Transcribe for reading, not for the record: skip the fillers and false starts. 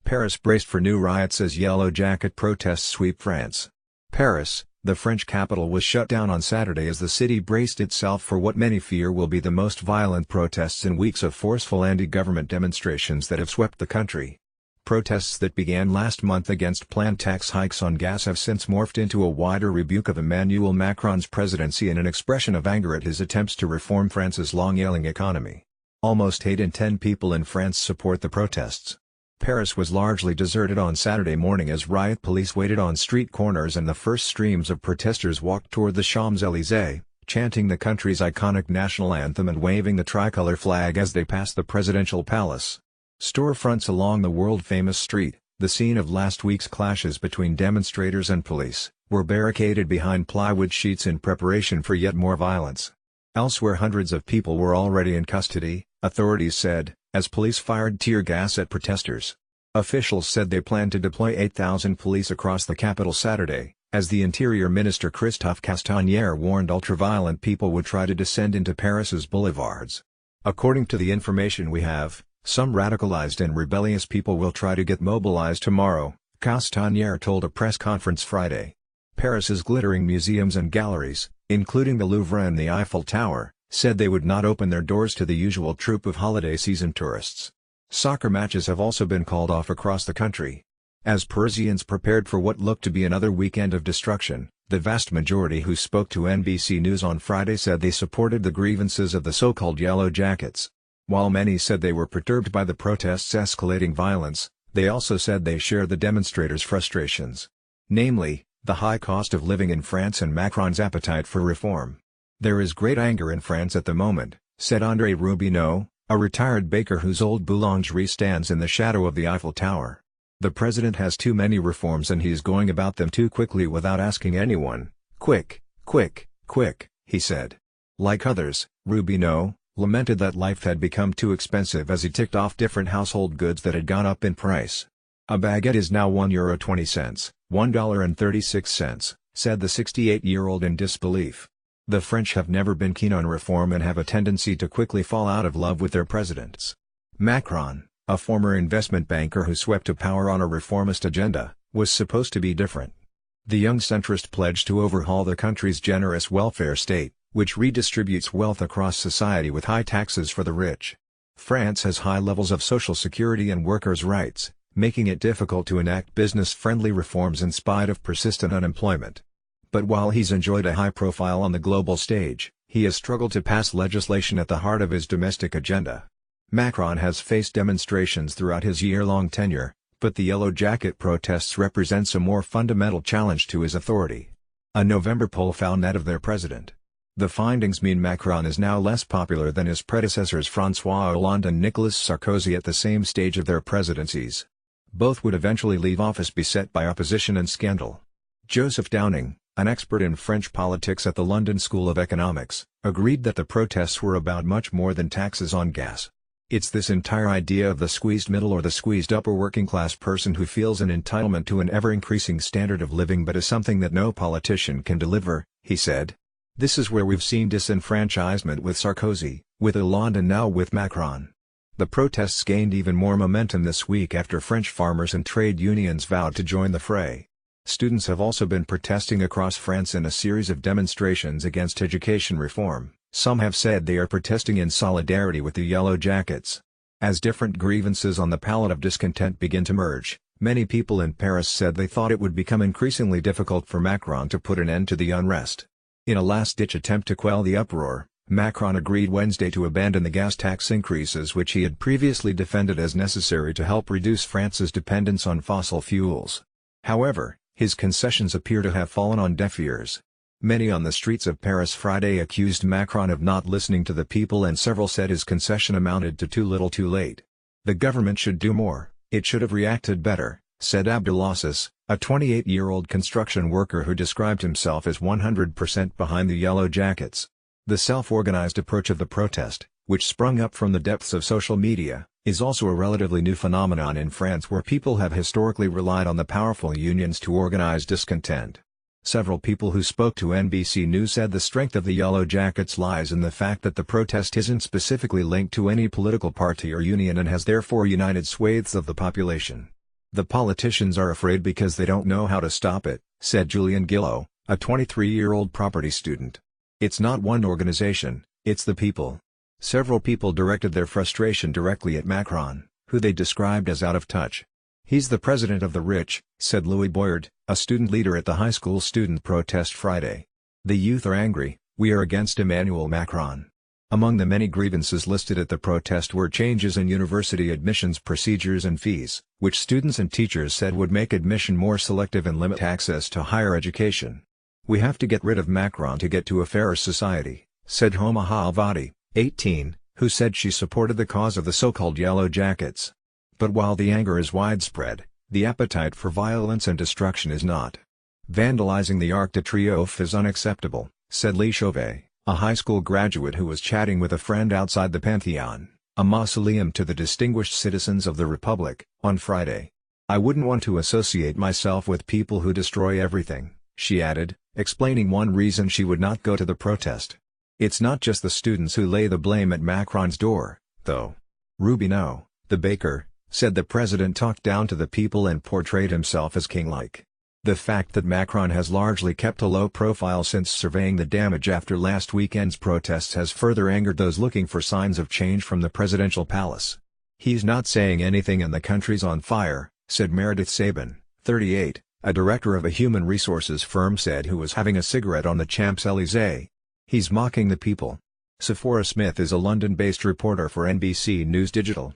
Paris braced for new riots as Yellow Jacket protests sweep France. Paris, the French capital, was shut down on Saturday as the city braced itself for what many fear will be the most violent protests in weeks of forceful anti-government demonstrations that have swept the country. Protests that began last month against planned tax hikes on gas have since morphed into a wider rebuke of Emmanuel Macron's presidency and an expression of anger at his attempts to reform France's long-ailing economy. Almost 8 in 10 people in France support the protests. Paris was largely deserted on Saturday morning as riot police waited on street corners and the first streams of protesters walked toward the Champs-Élysées, chanting the country's iconic national anthem and waving the tricolor flag as they passed the presidential palace. Storefronts along the world-famous street, the scene of last week's clashes between demonstrators and police, were barricaded behind plywood sheets in preparation for yet more violence. Elsewhere, hundreds of people were already in custody, authorities said, as police fired tear gas at protesters. Officials said they planned to deploy 8,000 police across the capital Saturday, as the Interior Minister Christophe Castaner warned ultra-violent people would try to descend into Paris's boulevards. According to the information we have, some radicalized and rebellious people will try to get mobilized tomorrow, Castaner told a press conference Friday. Paris's glittering museums and galleries, including the Louvre and the Eiffel Tower, said they would not open their doors to the usual troop of holiday season tourists. Soccer matches have also been called off across the country. As Parisians prepared for what looked to be another weekend of destruction, the vast majority who spoke to NBC News on Friday said they supported the grievances of the so-called Yellow Jackets. While many said they were perturbed by the protests' escalating violence, they also said they share the demonstrators' frustrations. Namely, the high cost of living in France and Macron's appetite for reform. "There is great anger in France at the moment," said André Rubino, a retired baker whose old boulangerie stands in the shadow of the Eiffel Tower. "The president has too many reforms and he's going about them too quickly without asking anyone. Quick, quick, quick," he said. Like others, Rubino lamented that life had become too expensive as he ticked off different household goods that had gone up in price. "A baguette is now €1.20, $1.36, said the 68-year-old in disbelief. The French have never been keen on reform and have a tendency to quickly fall out of love with their presidents. Macron, a former investment banker who swept to power on a reformist agenda, was supposed to be different. The young centrist pledged to overhaul the country's generous welfare state, which redistributes wealth across society with high taxes for the rich. France has high levels of social security and workers' rights, making it difficult to enact business-friendly reforms in spite of persistent unemployment. But while he's enjoyed a high profile on the global stage, he has struggled to pass legislation at the heart of his domestic agenda. Macron has faced demonstrations throughout his year-long tenure, but the Yellow Jacket protests represents a more fundamental challenge to his authority. A November poll found that of their president. The findings mean Macron is now less popular than his predecessors François Hollande and Nicolas Sarkozy at the same stage of their presidencies. Both would eventually leave office beset by opposition and scandal. Joseph Downing, an expert in French politics at the London School of Economics, agreed that the protests were about much more than taxes on gas. It's this entire idea of the squeezed middle or the squeezed upper working class person who feels an entitlement to an ever-increasing standard of living but is something that no politician can deliver, he said. This is where we've seen disenfranchisement with Sarkozy, with Hollande and now with Macron. The protests gained even more momentum this week after French farmers and trade unions vowed to join the fray. Students have also been protesting across France in a series of demonstrations against education reform. Some have said they are protesting in solidarity with the Yellow Jackets. As different grievances on the palette of discontent begin to merge, many people in Paris said they thought it would become increasingly difficult for Macron to put an end to the unrest. In a last-ditch attempt to quell the uproar, Macron agreed Wednesday to abandon the gas tax increases which he had previously defended as necessary to help reduce France's dependence on fossil fuels. However, his concessions appear to have fallen on deaf ears. Many on the streets of Paris Friday accused Macron of not listening to the people and several said his concession amounted to too little too late. "The government should do more, it should have reacted better," said Abdelaziz, a 28-year-old construction worker who described himself as 100% behind the Yellow Jackets. The self-organized approach of the protest, which sprung up from the depths of social media, is also a relatively new phenomenon in France where people have historically relied on the powerful unions to organize discontent. Several people who spoke to NBC News said the strength of the Yellow Jackets lies in the fact that the protest isn't specifically linked to any political party or union and has therefore united swathes of the population. The politicians are afraid because they don't know how to stop it, said Julian Gillow, a 23-year-old property student. It's not one organization, it's the people. Several people directed their frustration directly at Macron, who they described as out of touch. He's the president of the rich, said Louis Boyard, a student leader at the high school student protest Friday. The youth are angry, we are against Emmanuel Macron. Among the many grievances listed at the protest were changes in university admissions procedures and fees, which students and teachers said would make admission more selective and limit access to higher education. We have to get rid of Macron to get to a fairer society, said Homa Halvadi, 18, who said she supported the cause of the so-called Yellow Jackets. But while the anger is widespread, the appetite for violence and destruction is not. Vandalizing the Arc de Triomphe is unacceptable, said Lee Chauvet, a high school graduate who was chatting with a friend outside the Pantheon, a mausoleum to the distinguished citizens of the Republic, on Friday. I wouldn't want to associate myself with people who destroy everything, she added, explaining one reason she would not go to the protest. It's not just the students who lay the blame at Macron's door, though. Rubino, the baker, said the president talked down to the people and portrayed himself as king-like. The fact that Macron has largely kept a low profile since surveying the damage after last weekend's protests has further angered those looking for signs of change from the presidential palace. He's not saying anything and the country's on fire, said Meredith Sabin, 38, a director of a human resources firm said who was having a cigarette on the Champs-Élysées. He's mocking the people. Sephora Smith is a London-based reporter for NBC News Digital.